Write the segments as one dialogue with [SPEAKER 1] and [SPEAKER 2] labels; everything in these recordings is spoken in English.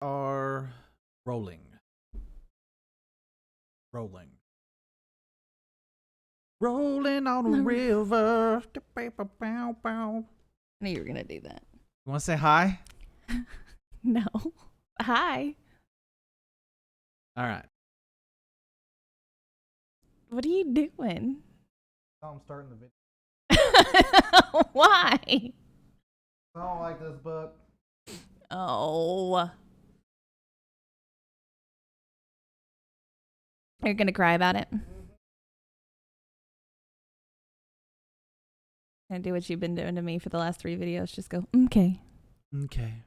[SPEAKER 1] Are rolling. Rolling. Rolling on a river.
[SPEAKER 2] I knew you were gonna do that.
[SPEAKER 1] You want to say hi?
[SPEAKER 2] No. Hi.
[SPEAKER 1] All right.
[SPEAKER 2] What are you doing?
[SPEAKER 1] I'm starting the video.
[SPEAKER 2] Why?
[SPEAKER 1] I don't like this book.
[SPEAKER 2] Oh. You're gonna cry about it? Gonna do what you've been doing to me for the last 3 videos. Just go, okay.
[SPEAKER 1] Okay.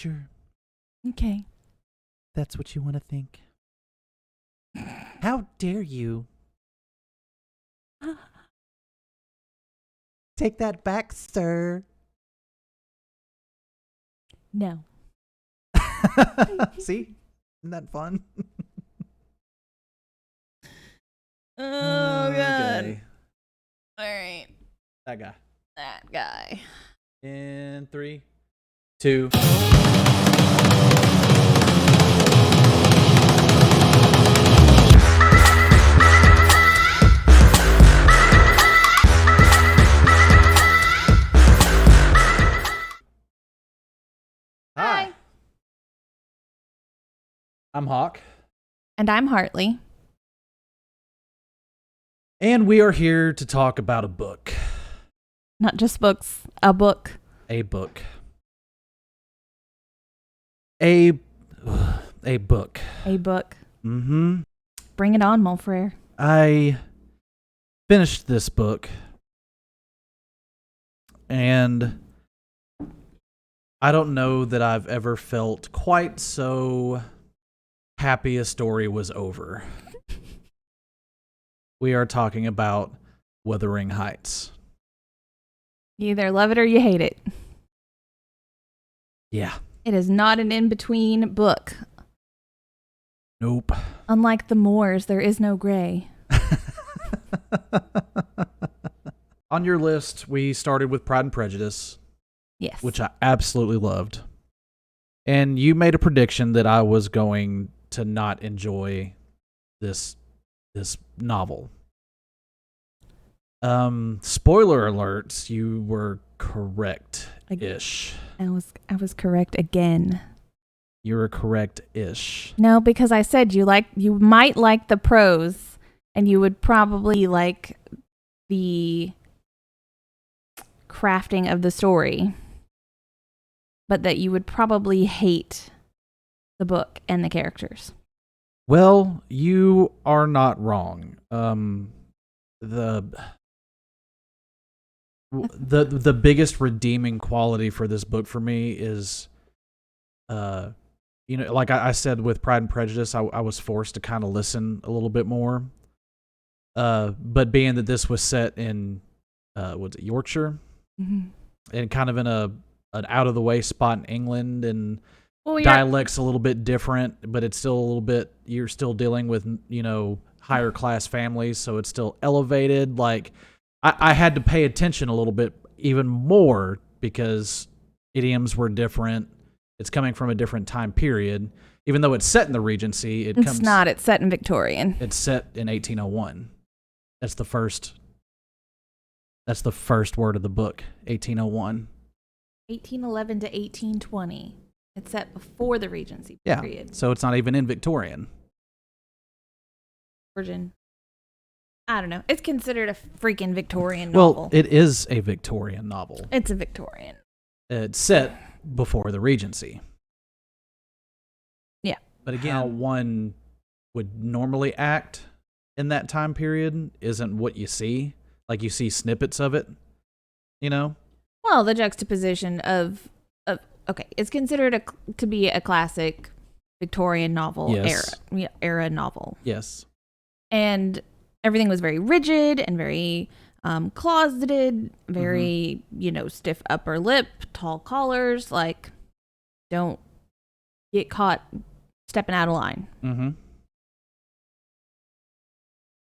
[SPEAKER 1] Sure.
[SPEAKER 2] Okay.
[SPEAKER 1] That's what you want to think. How dare you? Take that back, sir.
[SPEAKER 2] No.
[SPEAKER 1] See? Isn't that fun?
[SPEAKER 2] Oh, God.
[SPEAKER 1] Okay.
[SPEAKER 2] All right.
[SPEAKER 1] That guy.
[SPEAKER 2] That guy.
[SPEAKER 1] In 3, 2.
[SPEAKER 2] Hi.
[SPEAKER 1] I'm Hawk.
[SPEAKER 2] And I'm Hartlee.
[SPEAKER 1] And we are here to talk about a book.
[SPEAKER 2] Not just books, a book.
[SPEAKER 1] A book. A book.
[SPEAKER 2] A book.
[SPEAKER 1] Mm-hmm.
[SPEAKER 2] Bring it on, mon frere.
[SPEAKER 1] I finished this book. And I don't know that I've ever felt quite so happy a story was over. We are talking about Wuthering Heights.
[SPEAKER 2] You either love it or you hate it.
[SPEAKER 1] Yeah.
[SPEAKER 2] It is not an in-between book.
[SPEAKER 1] Nope.
[SPEAKER 2] Unlike the Moors, there is no gray.
[SPEAKER 1] On your list, we started with Pride and Prejudice.
[SPEAKER 2] Yes.
[SPEAKER 1] Which I absolutely loved. And you made a prediction that I was going to not enjoy this novel. Spoiler alerts, you were correct-ish.
[SPEAKER 2] I was correct again.
[SPEAKER 1] You were correct-ish.
[SPEAKER 2] No, because I said you might like the prose and you would probably like the crafting of the story, but that you would probably hate the book and the characters.
[SPEAKER 1] Well, you are not wrong. The biggest redeeming quality for this book for me is, like I said with Pride and Prejudice, I was forced to kind of listen a little bit more. But being that this was set in, was it Yorkshire?
[SPEAKER 2] Mm-hmm.
[SPEAKER 1] And kind of in an out of the way spot in England, and
[SPEAKER 2] well,
[SPEAKER 1] dialect's a little bit different, but it's still a little bit, you're still dealing with, higher class families, so it's still elevated. Like, I had to pay attention a little bit even more because idioms were different. It's coming from a different time period. Even though it's set in the Regency,
[SPEAKER 2] it's not. It's set in Victorian.
[SPEAKER 1] It's set in 1801. That's the first word of the book, 1801.
[SPEAKER 2] 1811 to 1820. It's set before the Regency period.
[SPEAKER 1] Yeah, so it's not even in Victorian.
[SPEAKER 2] Virgin. I don't know. It's considered a freaking Victorian novel.
[SPEAKER 1] Well, it is a Victorian novel.
[SPEAKER 2] It's a Victorian.
[SPEAKER 1] It's set before the Regency.
[SPEAKER 2] Yeah.
[SPEAKER 1] But again, how one would normally act in that time period isn't what you see. Like, you see snippets of it, Well,
[SPEAKER 2] the juxtaposition of okay, it's considered to be a classic Victorian novel.
[SPEAKER 1] Yes.
[SPEAKER 2] era novel.
[SPEAKER 1] Yes.
[SPEAKER 2] And everything was very rigid and very closeted, very, stiff upper lip, tall collars, like, don't get caught stepping out of line.
[SPEAKER 1] Mm-hmm.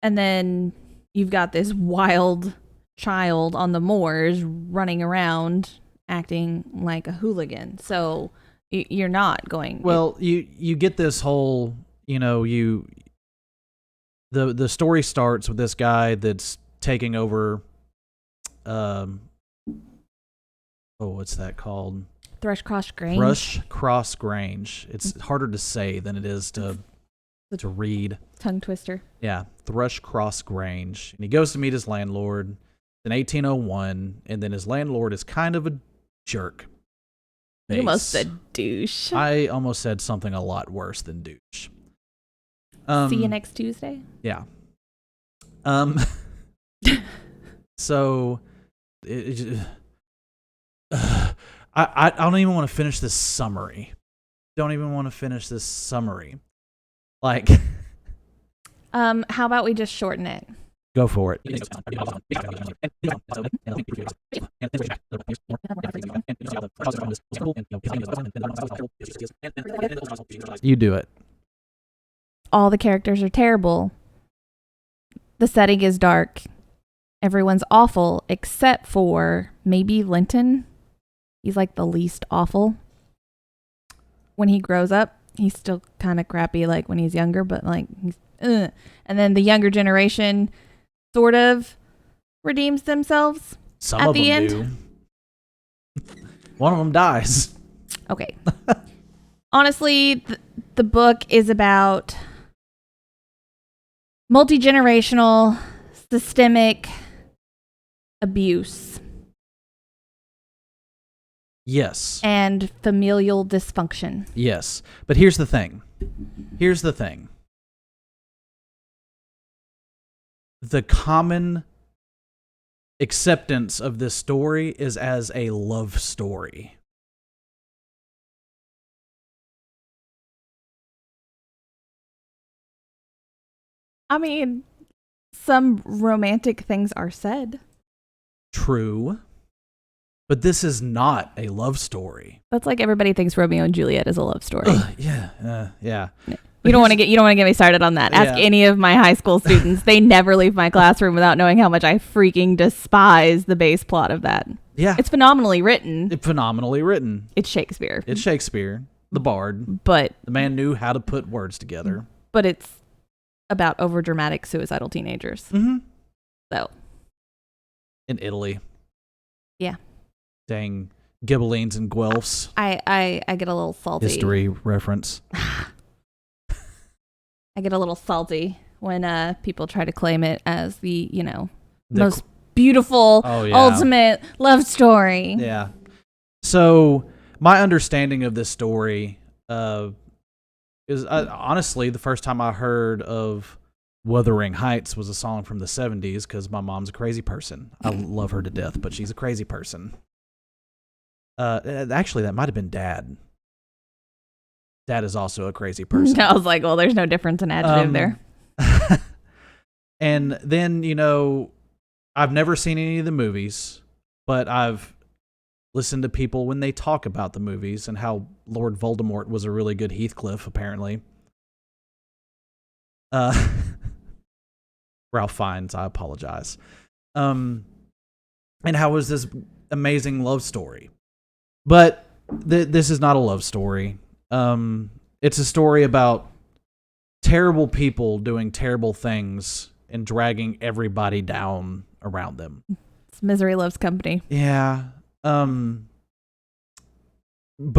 [SPEAKER 2] And then you've got this wild child on the moors running around acting like a hooligan. So You're not going.
[SPEAKER 1] Well, you get this whole, the story starts with this guy that's taking over, what's that called?
[SPEAKER 2] Thrushcross Grange.
[SPEAKER 1] Thrushcross Grange. It's harder to say than it is to read.
[SPEAKER 2] Tongue twister.
[SPEAKER 1] Yeah, Thrushcross Grange. And he goes to meet his landlord in 1801, and then his landlord is kind of a jerk.
[SPEAKER 2] You almost said douche.
[SPEAKER 1] I almost said something a lot worse than douche.
[SPEAKER 2] See you next Tuesday.
[SPEAKER 1] Yeah. So, I don't even want to finish this summary. Like,
[SPEAKER 2] how about we just shorten it?
[SPEAKER 1] Go for it. You do it.
[SPEAKER 2] All the characters are terrible. The setting is dark. Everyone's awful except for maybe Linton. He's like the least awful. When he grows up, he's still kind of crappy like when he's younger, but like he's and then the younger generation sort of redeems themselves at the end.
[SPEAKER 1] Do. One of them dies.
[SPEAKER 2] Okay. Honestly, the book is about multi-generational systemic abuse.
[SPEAKER 1] Yes.
[SPEAKER 2] And familial dysfunction.
[SPEAKER 1] Yes. But here's the thing. The common acceptance of this story is as a love story.
[SPEAKER 2] I mean, some romantic things are said.
[SPEAKER 1] True. But this is not a love story.
[SPEAKER 2] That's like everybody thinks Romeo and Juliet is a love story.
[SPEAKER 1] Yeah.
[SPEAKER 2] You don't want to get me started on that. Ask any of my high school students. They never leave my classroom without knowing how much I freaking despise the base plot of that.
[SPEAKER 1] Yeah.
[SPEAKER 2] It's phenomenally written.
[SPEAKER 1] It's
[SPEAKER 2] Shakespeare.
[SPEAKER 1] The bard.
[SPEAKER 2] But
[SPEAKER 1] the man knew how to put words together.
[SPEAKER 2] But it's about overdramatic suicidal teenagers.
[SPEAKER 1] Mm-hmm.
[SPEAKER 2] So.
[SPEAKER 1] In Italy.
[SPEAKER 2] Yeah.
[SPEAKER 1] Dang Ghibellines and Guelphs.
[SPEAKER 2] I get a little salty.
[SPEAKER 1] History reference.
[SPEAKER 2] I get a little salty when people try to claim it as the most beautiful, ultimate love story.
[SPEAKER 1] Yeah. So my understanding of this story is honestly the first time I heard of Wuthering Heights was a song from the 70s because my mom's a crazy person. I love her to death, but she's a crazy person. Actually, that might have been Dad. Dad is also a crazy person.
[SPEAKER 2] I was like, well, there's no difference in adjective there.
[SPEAKER 1] And then, I've never seen any of the movies, but I've listened to people when they talk about the movies and how Lord Voldemort was a really good Heathcliff, apparently. Ralph Fiennes, I apologize. And how was this amazing love story? But this is not a love story. It's a story about terrible people doing terrible things and dragging everybody down around them.
[SPEAKER 2] It's misery loves company.
[SPEAKER 1] Yeah. But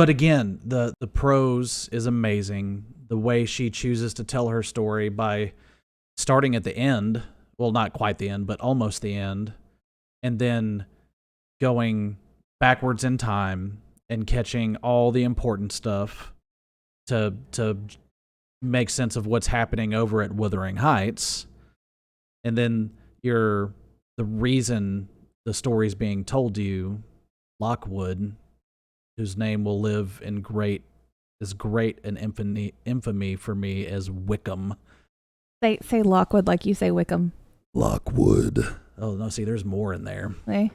[SPEAKER 1] again, the prose is amazing. The way she chooses to tell her story by starting at the end, well, not quite the end, but almost the end, and then going backwards in time and catching all the important stuff to make sense of what's happening over at Wuthering Heights. And then the reason the story's being told to you, Lockwood, whose name will live in great an infamy for me as Wickham.
[SPEAKER 2] Say Lockwood like you say Wickham.
[SPEAKER 1] Lockwood. Oh, no, see, there's more in there.
[SPEAKER 2] Hey?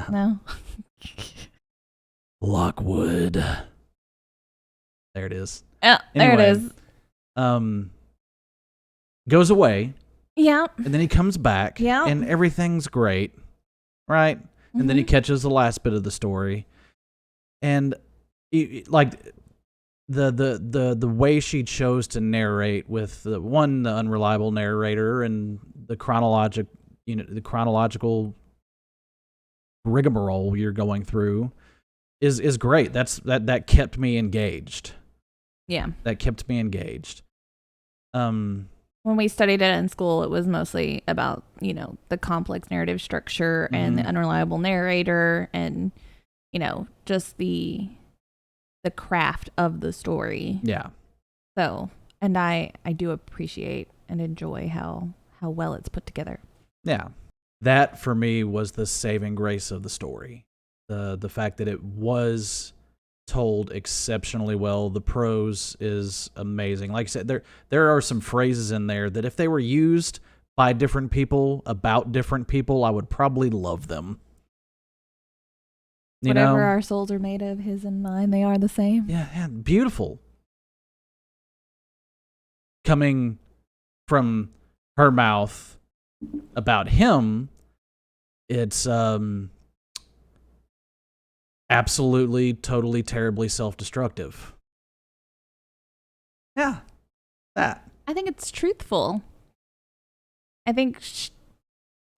[SPEAKER 2] No.
[SPEAKER 1] Lockwood. There it is.
[SPEAKER 2] Yeah,
[SPEAKER 1] anyway,
[SPEAKER 2] there it is.
[SPEAKER 1] Goes away.
[SPEAKER 2] Yeah.
[SPEAKER 1] And then he comes back.
[SPEAKER 2] Yeah.
[SPEAKER 1] And everything's great. Right? Mm-hmm. And then he catches the last bit of the story. And the way she chose to narrate with the unreliable narrator and the chronological rigmarole you're going through is great. That kept me engaged.
[SPEAKER 2] Yeah.
[SPEAKER 1] That kept me engaged.
[SPEAKER 2] When we studied it in school, it was mostly about, the complex narrative structure and the unreliable narrator and, just the craft of the story.
[SPEAKER 1] Yeah.
[SPEAKER 2] So, and I do appreciate and enjoy how well it's put together.
[SPEAKER 1] Yeah. That for me was the saving grace of the story. The fact that it was told exceptionally well. The prose is amazing. Like I said, there are some phrases in there that if they were used by different people about different people, I would probably love them.
[SPEAKER 2] Whatever our souls are made of, his and mine, they are the same.
[SPEAKER 1] Yeah, beautiful. Coming from her mouth about him, it's absolutely, totally, terribly self-destructive. Yeah, that.
[SPEAKER 2] I think it's truthful. I think,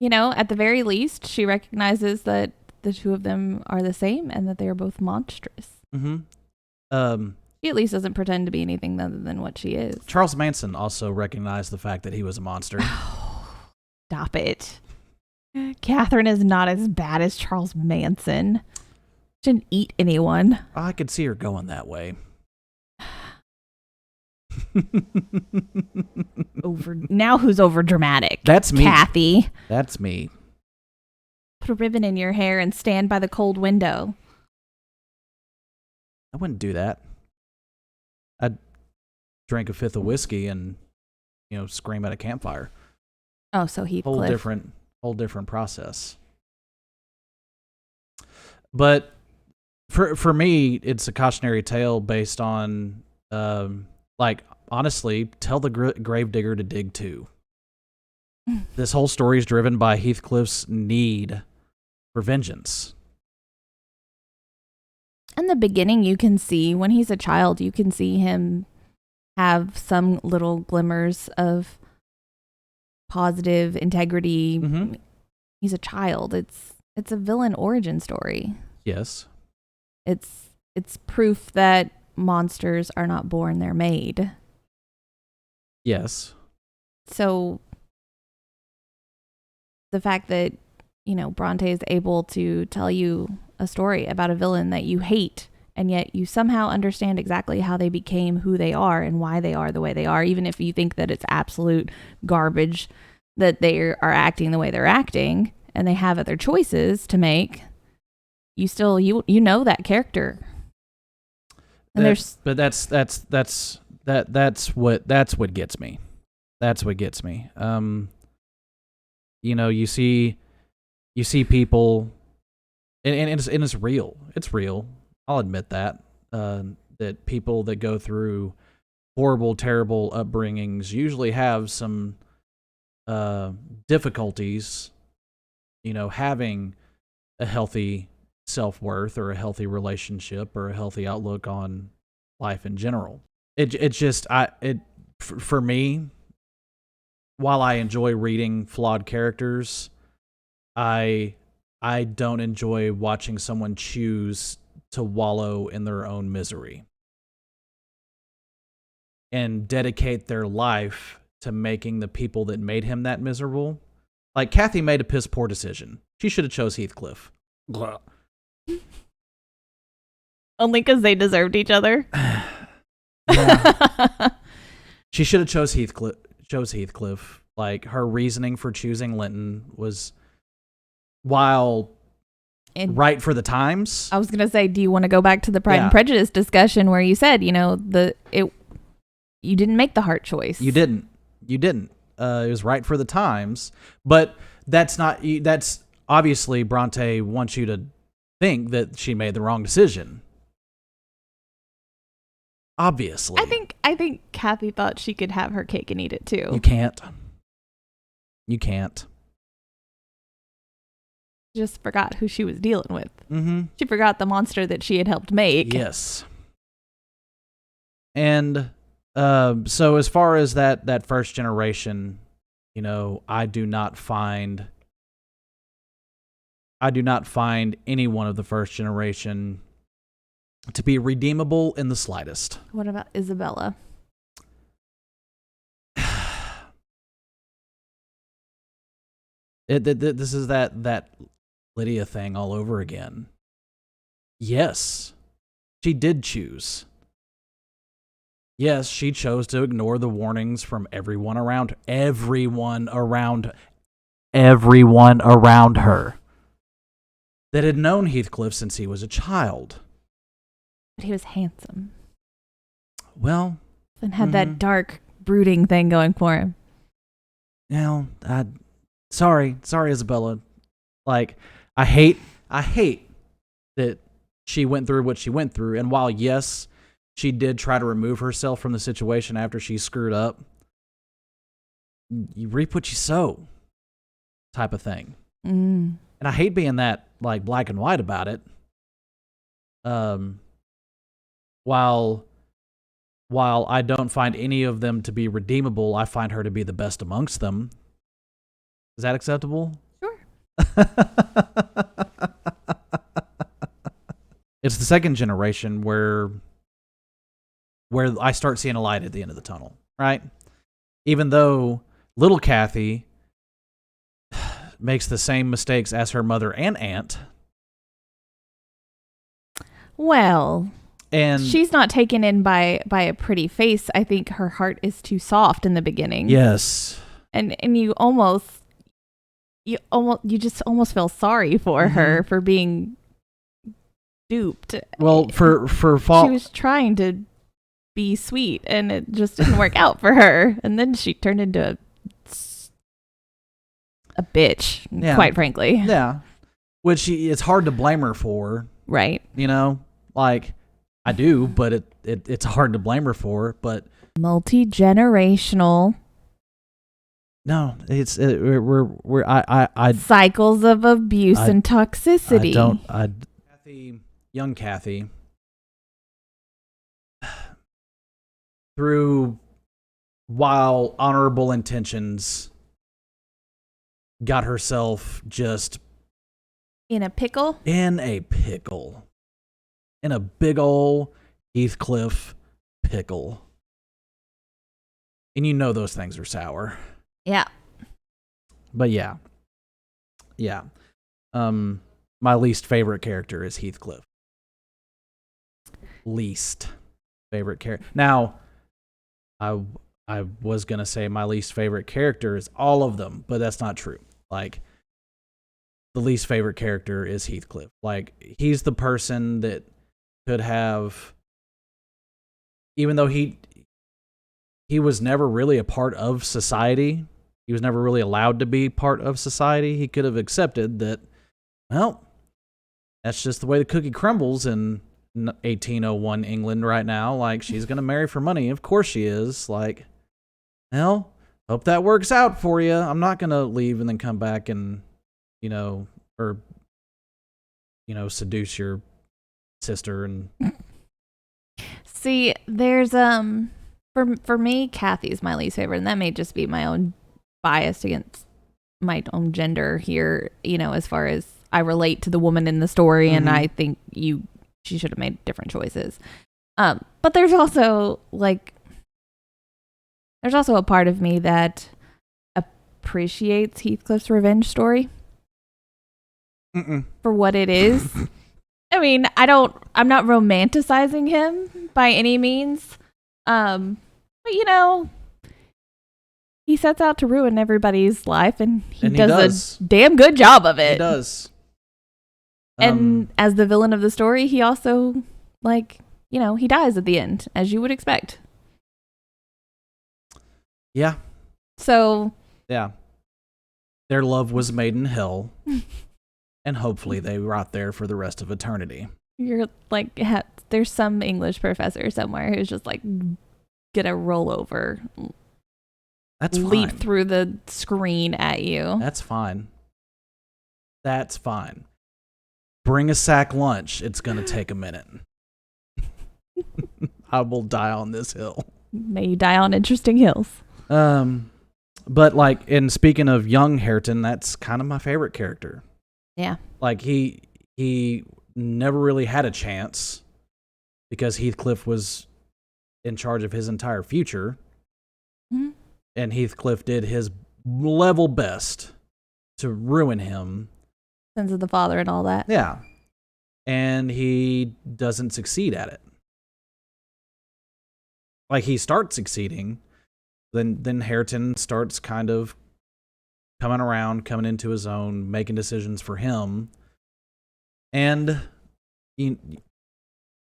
[SPEAKER 2] at the very least, she recognizes that the two of them are the same and that they are both monstrous.
[SPEAKER 1] Mm-hmm.
[SPEAKER 2] She at least doesn't pretend to be anything other than what she is.
[SPEAKER 1] Charles Manson also recognized the fact that he was a monster.
[SPEAKER 2] Stop it. Catherine is not as bad as Charles Manson. Shouldn't eat anyone.
[SPEAKER 1] I could see her going that way.
[SPEAKER 2] Now who's over dramatic?
[SPEAKER 1] That's me.
[SPEAKER 2] Kathy.
[SPEAKER 1] That's me.
[SPEAKER 2] Put a ribbon in your hair and stand by the cold window.
[SPEAKER 1] I wouldn't do that. I'd drink a fifth of whiskey and, scream at a campfire.
[SPEAKER 2] Oh, so Heathcliff.
[SPEAKER 1] Whole different process. But for me, it's a cautionary tale based on, honestly, tell the gravedigger to dig too. This whole story is driven by Heathcliff's need for vengeance.
[SPEAKER 2] In the beginning, you can see, when he's a child, you can see him have some little glimmers of positive integrity. Mm-hmm. He's a child. It's a villain origin story.
[SPEAKER 1] Yes.
[SPEAKER 2] It's proof that monsters are not born, they're made.
[SPEAKER 1] Yes.
[SPEAKER 2] So the fact that, Bronte is able to tell you a story about a villain that you hate, and yet you somehow understand exactly how they became who they are and why they are the way they are, even if you think that it's absolute garbage that they are acting the way they're acting and they have other choices to make, you still you know that character. And that's what gets me. That's what gets me. You see people, and it's real. It's real. I'll admit that. That people that go through horrible, terrible upbringings usually have some difficulties, having a healthy self-worth or a healthy relationship or a healthy outlook on life in general. For me, while I enjoy reading flawed characters, I don't enjoy watching someone choose to wallow in their own misery and dedicate their life to making the people that made him that miserable. Like, Kathy made a piss poor decision. She should have chose Heathcliff. Only because they deserved each other.
[SPEAKER 1] She should have chose Heathcliff. Like, her reasoning for choosing Linton was, while right for the times.
[SPEAKER 2] I was gonna say, do you want to go back to the Pride and Prejudice discussion where you said, you didn't make the heart choice.
[SPEAKER 1] You didn't. It was right for the times, but that's obviously Bronte wants you to think that she made the wrong decision. Obviously.
[SPEAKER 2] I think Kathy thought she could have her cake and eat it too.
[SPEAKER 1] You can't.
[SPEAKER 2] Just forgot who she was dealing with.
[SPEAKER 1] Mm-hmm.
[SPEAKER 2] She forgot the monster that she had helped make.
[SPEAKER 1] Yes. And so as far as that first generation, you know, I do not find any one of the first generation to be redeemable in the slightest.
[SPEAKER 2] What about Isabella?
[SPEAKER 1] This is that Lydia thing all over again. Yes, she did choose. Yes, she chose to ignore the warnings from everyone around her that had known Heathcliff since he was a child.
[SPEAKER 2] But he was handsome
[SPEAKER 1] Well,
[SPEAKER 2] and had that dark, brooding thing going for him.
[SPEAKER 1] now, sorry, Isabella. Like, I hate that she went through what she went through. And while, yes, she did try to remove herself from the situation after she screwed up, you reap what you sow type of thing. And I hate being that, like, black and white about it. While I don't find any of them to be redeemable, I find her to be the best amongst them. Is that acceptable?
[SPEAKER 2] Sure.
[SPEAKER 1] It's the second generation where I start seeing a light at the end of the tunnel, right? Even though little Kathy makes the same mistakes as her mother and aunt.
[SPEAKER 2] Well,
[SPEAKER 1] and
[SPEAKER 2] she's not taken in by a pretty face. I think her heart is too soft in the beginning.
[SPEAKER 1] Yes.
[SPEAKER 2] And you just almost feel sorry for her for being duped.
[SPEAKER 1] Well, for
[SPEAKER 2] she was trying to be sweet and it just didn't work out for her, and then she turned into a bitch, quite frankly.
[SPEAKER 1] Yeah. Which it's hard to blame her for.
[SPEAKER 2] Right.
[SPEAKER 1] You know, like I do, but it's hard to blame her for, but
[SPEAKER 2] multi-generational.
[SPEAKER 1] No, we're
[SPEAKER 2] cycles of abuse and toxicity.
[SPEAKER 1] Young Kathy, through while honorable intentions, got herself just
[SPEAKER 2] in a pickle.
[SPEAKER 1] In a big ol' Heathcliff pickle. And you know those things are sour.
[SPEAKER 2] Yeah.
[SPEAKER 1] But yeah. My least favorite character is Heathcliff. Least favorite character. Now, I was gonna say my least favorite character is all of them, but that's not true. Like, the least favorite character is Heathcliff. Like, he's the person that could have, even though he was never really a part of society. He was never really allowed to be part of society. He could have accepted that, well, that's just the way the cookie crumbles in 1801 England right now. Like, she's going to marry for money. Of course she is. Like, well, hope that works out for you. I'm not going to leave and then come back and, seduce your sister. And
[SPEAKER 2] see, there's, for me, Kathy's my least favorite, and that may just be my own bias against my own gender here, as far as I relate to the woman in the story, and I think she should have made different choices. But there's also a part of me that appreciates Heathcliff's revenge story for what it is. I mean, I'm not romanticizing him by any means. But he sets out to ruin everybody's life, and he does a damn good job of it.
[SPEAKER 1] He does.
[SPEAKER 2] And as the villain of the story, he also, he dies at the end, as you would expect.
[SPEAKER 1] Yeah.
[SPEAKER 2] So.
[SPEAKER 1] Yeah. Their love was made in hell, and hopefully they rot there for the rest of eternity.
[SPEAKER 2] You're like, there's some English professor somewhere who's just gonna roll over.
[SPEAKER 1] That's fine.
[SPEAKER 2] Leap through the screen at you.
[SPEAKER 1] That's fine. Bring a sack lunch. It's gonna take a minute. I will die on this hill.
[SPEAKER 2] May you die on interesting hills.
[SPEAKER 1] But like, in speaking of young Hareton, that's kind of my favorite character.
[SPEAKER 2] Yeah.
[SPEAKER 1] Like he never really had a chance because Heathcliff was in charge of his entire future.
[SPEAKER 2] Mm-hmm.
[SPEAKER 1] And Heathcliff did his level best to ruin him.
[SPEAKER 2] Sins of the father and all that.
[SPEAKER 1] Yeah. And he doesn't succeed at it. Like, he starts succeeding, then Hareton starts kind of coming around, coming into his own, making decisions for him. And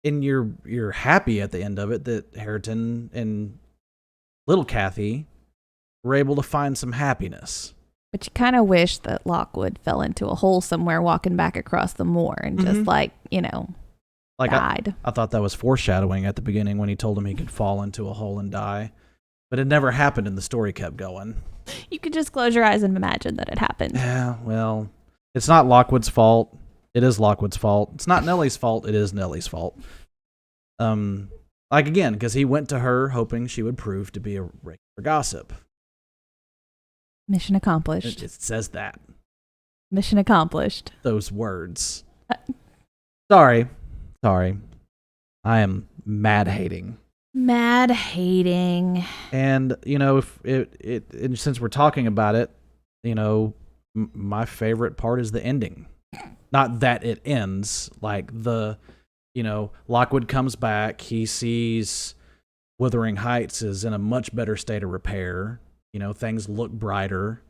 [SPEAKER 1] you're happy at the end of it that Hareton and little Kathy were able to find some happiness.
[SPEAKER 2] But you kind of wish that Lockwood fell into a hole somewhere walking back across the moor and just died.
[SPEAKER 1] I thought that was foreshadowing at the beginning when he told him he could fall into a hole and die. But it never happened and the story kept going.
[SPEAKER 2] You could just close your eyes and imagine that it happened.
[SPEAKER 1] Yeah, well, it's not Lockwood's fault. It is Lockwood's fault. It's not Nellie's fault. It is Nellie's fault. Like, again, because he went to her hoping she would prove to be a regular gossip.
[SPEAKER 2] Mission accomplished.
[SPEAKER 1] It says that.
[SPEAKER 2] Mission accomplished.
[SPEAKER 1] Those words. Sorry. I am mad hating.
[SPEAKER 2] Mad hating.
[SPEAKER 1] And, if since we're talking about it, my favorite part is the ending. Not that it ends, like Lockwood comes back, he sees Wuthering Heights is in a much better state of repair. Things look brighter.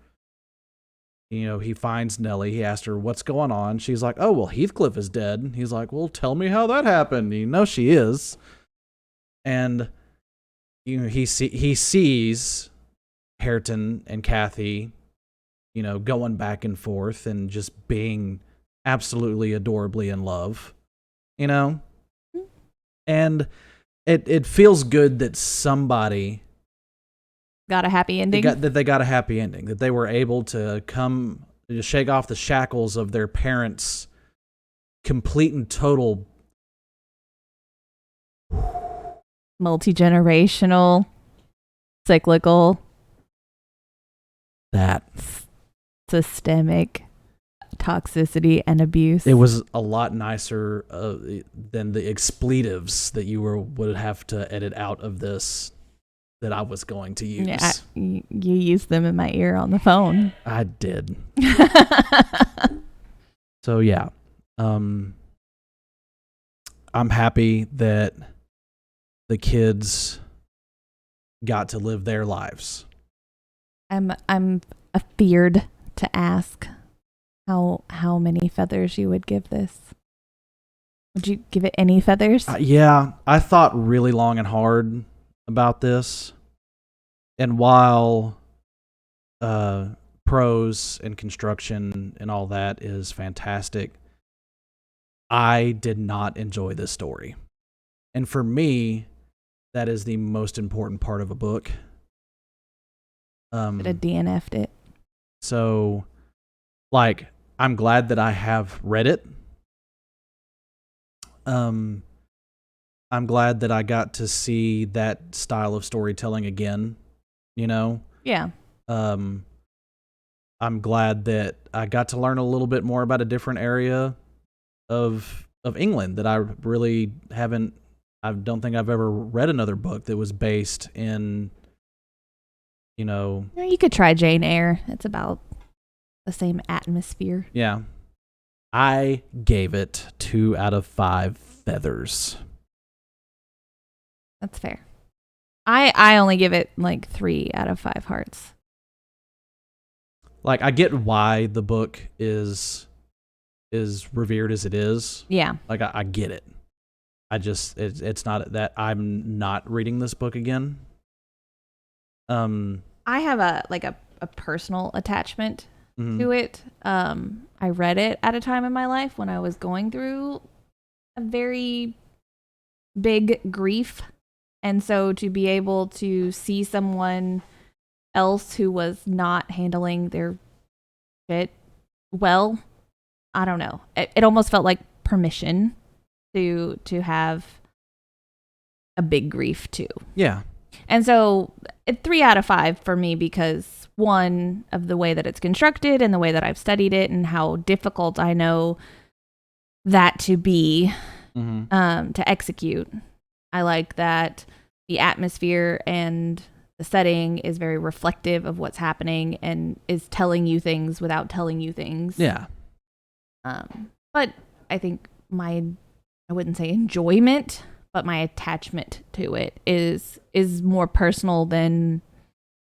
[SPEAKER 1] He finds Nellie. He asks her, what's going on? She's like, oh, well, Heathcliff is dead. He's like, well, tell me how that happened. She is. And he sees Hareton and Kathy, going back and forth and just being absolutely adorably in love, and it feels good that somebody
[SPEAKER 2] got a happy ending.
[SPEAKER 1] They got a happy ending, that they were able to shake off the shackles of their parents' complete and total
[SPEAKER 2] multi-generational, cyclical,
[SPEAKER 1] that
[SPEAKER 2] systemic toxicity and abuse.
[SPEAKER 1] It was a lot nicer than the expletives that you would have to edit out of this that I was going to use.
[SPEAKER 2] Yeah, you used them in my ear on the phone.
[SPEAKER 1] I did. So yeah, I'm happy that the kids got to live their lives.
[SPEAKER 2] I'm afeared to ask how many feathers you would give this. Would you give it any feathers?
[SPEAKER 1] Yeah, I thought really long and hard about this. And while prose and construction and all that is fantastic, I did not enjoy this story. And for me, that is the most important part of a book.
[SPEAKER 2] Could have DNF'd it.
[SPEAKER 1] So, I'm glad that I have read it. I'm glad that I got to see that style of storytelling again,
[SPEAKER 2] Yeah.
[SPEAKER 1] I'm glad that I got to learn a little bit more about a different area of England that I really haven't. I don't think I've ever read another book that was based in,
[SPEAKER 2] You could try Jane Eyre. It's about the same atmosphere.
[SPEAKER 1] Yeah. I gave it 2 out of 5 feathers.
[SPEAKER 2] That's fair. I only give it 3 out of 5 hearts.
[SPEAKER 1] I get why the book is revered as it is.
[SPEAKER 2] Yeah.
[SPEAKER 1] I get it. It's not that I'm not reading this book again.
[SPEAKER 2] I have a personal attachment to it. I read it at a time in my life when I was going through a very big grief. And so to be able to see someone else who was not handling their shit well, I don't know. It almost felt like permission to have a big grief too.
[SPEAKER 1] Yeah.
[SPEAKER 2] And so 3 out of 5 for me, because one, of the way that it's constructed and the way that I've studied it and how difficult I know that to be to execute. I like that the atmosphere and the setting is very reflective of what's happening and is telling you things without telling you things.
[SPEAKER 1] Yeah.
[SPEAKER 2] But I think I wouldn't say enjoyment, but my attachment to it is more personal than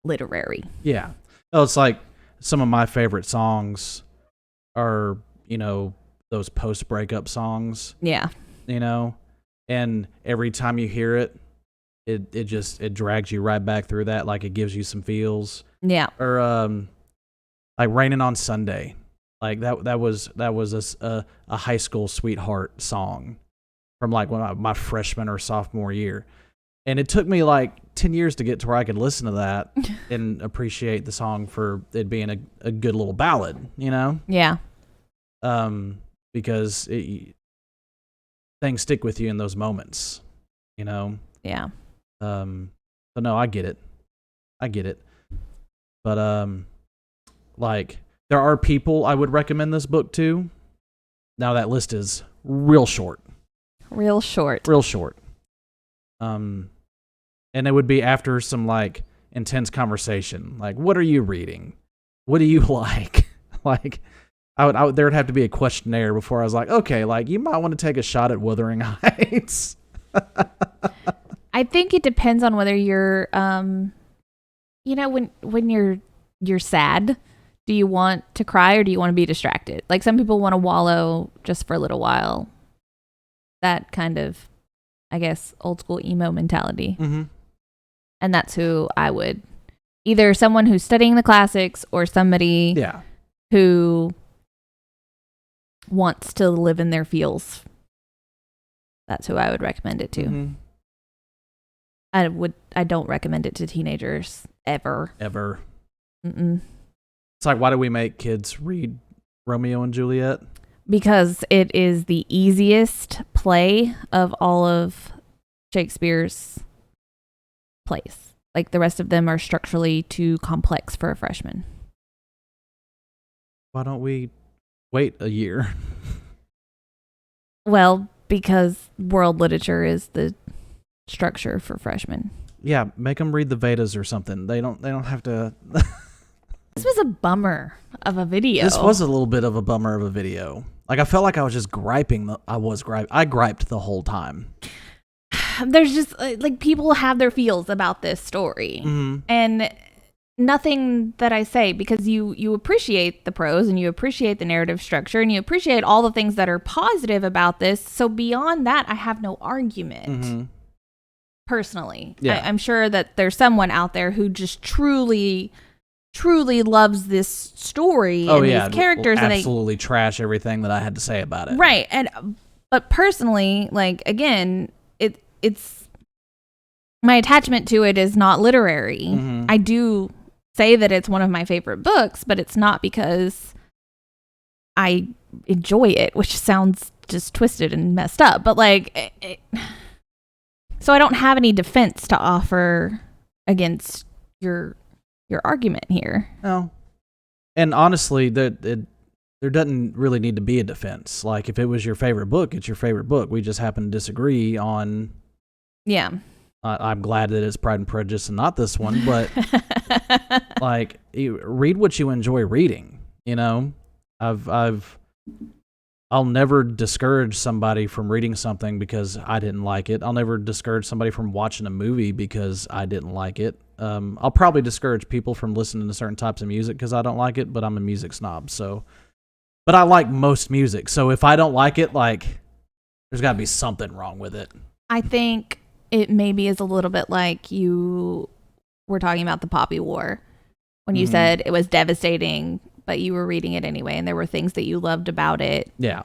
[SPEAKER 2] literary.
[SPEAKER 1] Yeah. Oh, it's like some of my favorite songs are, you know, those post-breakup songs.
[SPEAKER 2] Yeah.
[SPEAKER 1] You know, and every time you hear it, it drags you right back through that, like it gives you some feels.
[SPEAKER 2] Yeah.
[SPEAKER 1] Or like Raining on Sunday, like that was a high school sweetheart song from like my freshman or sophomore year, and it took me like 10 years to get to where I could listen to that and appreciate the song for it being a good little ballad, you know?
[SPEAKER 2] Yeah.
[SPEAKER 1] Because things stick with you in those moments, you know?
[SPEAKER 2] Yeah.
[SPEAKER 1] So no, I get it. But like there are people I would recommend this book to. Now that list is real short. And it would be after some like intense conversation. Like, what are you reading? What do you like? Like, there would have to be a questionnaire before I was like, okay, like you might want to take a shot at Wuthering Heights.
[SPEAKER 2] I think it depends on whether you're, you know, when you're sad, do you want to cry or do you want to be distracted? Like some people want to wallow just for a little while. That kind of, I guess, old school emo mentality.
[SPEAKER 1] Mm-hmm.
[SPEAKER 2] And that's who I would, either someone who's studying the classics or somebody who wants to live in their feels. That's who I would recommend it to.
[SPEAKER 1] Mm-hmm.
[SPEAKER 2] I don't recommend it to teenagers ever. Mm-mm.
[SPEAKER 1] It's like, why do we make kids read Romeo and Juliet?
[SPEAKER 2] Because it is the easiest play of all of Shakespeare's plays. Like the rest of them are structurally too complex for a freshman.
[SPEAKER 1] Why don't we wait a year?
[SPEAKER 2] Well, because world literature is the structure for freshmen.
[SPEAKER 1] Yeah, make them read the Vedas or something. They don't have to.
[SPEAKER 2] This was a bummer of a video.
[SPEAKER 1] This was a little bit of a bummer of a video. Like I felt like I was just griping. I griped the whole time.
[SPEAKER 2] There's just like people have their feels about this story, and nothing that I say, because you appreciate the prose and you appreciate the narrative structure and you appreciate all the things that are positive about this. So beyond that, I have no argument. Personally, I'm sure that there's someone out there who just truly loves this story and these characters, and
[SPEAKER 1] absolutely trash everything that I had to say about it.
[SPEAKER 2] Right, but personally, like again, it's my attachment to it is not literary. I do say that it's one of my favorite books, but it's not because I enjoy it, which sounds just twisted and messed up. But like, so I don't have any defense to offer against your argument here.
[SPEAKER 1] No, and honestly, there doesn't really need to be a defense. Like if it was your favorite book, it's your favorite book. We just happen to disagree on. Yeah. I'm glad that it's Pride and Prejudice and not this one, but like read what you enjoy reading. You know, I'll never discourage somebody from reading something because I didn't like it. I'll never discourage somebody from watching a movie because I didn't like it. I'll probably discourage people from listening to certain types of music because I don't like it, but I'm a music snob. So, but I like most music. So if I don't like it, like there's got to be something wrong with it.
[SPEAKER 2] I think it maybe is a little bit like you were talking about the Poppy War when you said it was devastating, but you were reading it anyway, and there were things that you loved about it.
[SPEAKER 1] Yeah.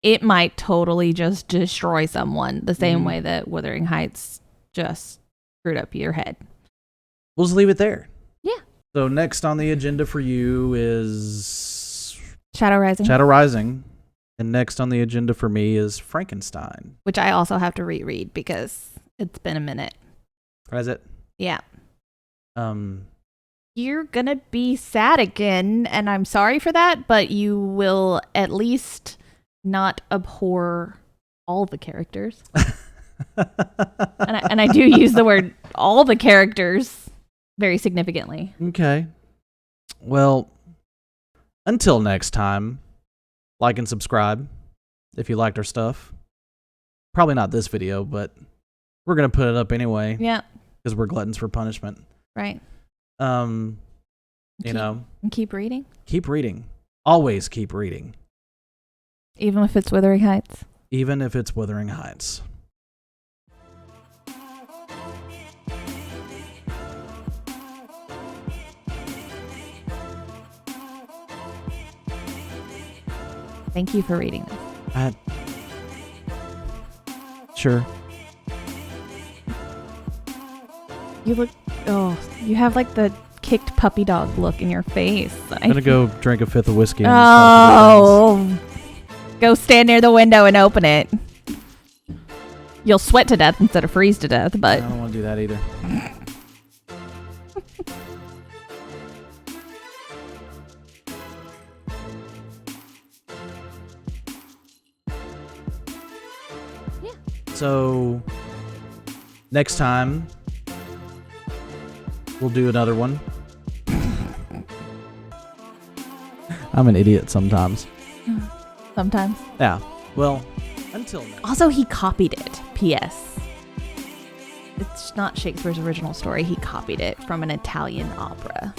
[SPEAKER 2] It might totally just destroy someone the same way that Wuthering Heights just screwed up your head.
[SPEAKER 1] We'll just leave it there.
[SPEAKER 2] Yeah.
[SPEAKER 1] So next on the agenda for you is
[SPEAKER 2] Shadow Rising.
[SPEAKER 1] Shadow Rising. And next on the agenda for me is Frankenstein.
[SPEAKER 2] Which I also have to reread because It's been a minute.
[SPEAKER 1] Has it?
[SPEAKER 2] Yeah.
[SPEAKER 1] Um,
[SPEAKER 2] You're gonna be sad again, and I'm sorry for that, but you will at least not abhor all the characters. and I do use the word all the characters very significantly.
[SPEAKER 1] okay. Well, until next time, like and subscribe if you liked our stuff. Probably not this video, but we're going to put it up anyway.
[SPEAKER 2] Yeah.
[SPEAKER 1] Because we're gluttons for punishment.
[SPEAKER 2] Right.
[SPEAKER 1] You
[SPEAKER 2] Keep-
[SPEAKER 1] know,
[SPEAKER 2] And keep reading.
[SPEAKER 1] keep reading. Always keep reading.
[SPEAKER 2] Even if it's Wuthering Heights.
[SPEAKER 1] Even if it's Wuthering Heights.
[SPEAKER 2] Thank you for reading this.
[SPEAKER 1] Sure.
[SPEAKER 2] You look, you have like the kicked puppy dog look in your face.
[SPEAKER 1] I'm going to go drink a fifth of whiskey. And start
[SPEAKER 2] Oh, go stand near the window and open it. You'll sweat to death instead of freeze to death,
[SPEAKER 1] I
[SPEAKER 2] but
[SPEAKER 1] don't want to do that either.
[SPEAKER 2] Yeah.
[SPEAKER 1] So, next time, we'll do another one. I'm an idiot sometimes.
[SPEAKER 2] sometimes.
[SPEAKER 1] Yeah. Well, until next.
[SPEAKER 2] Also, he copied it. P.S. It's not Shakespeare's original story. He copied it from an Italian opera.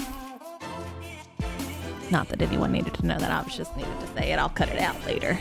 [SPEAKER 2] Not that anyone needed to know that. I was just needed to say it. I'll cut it out later.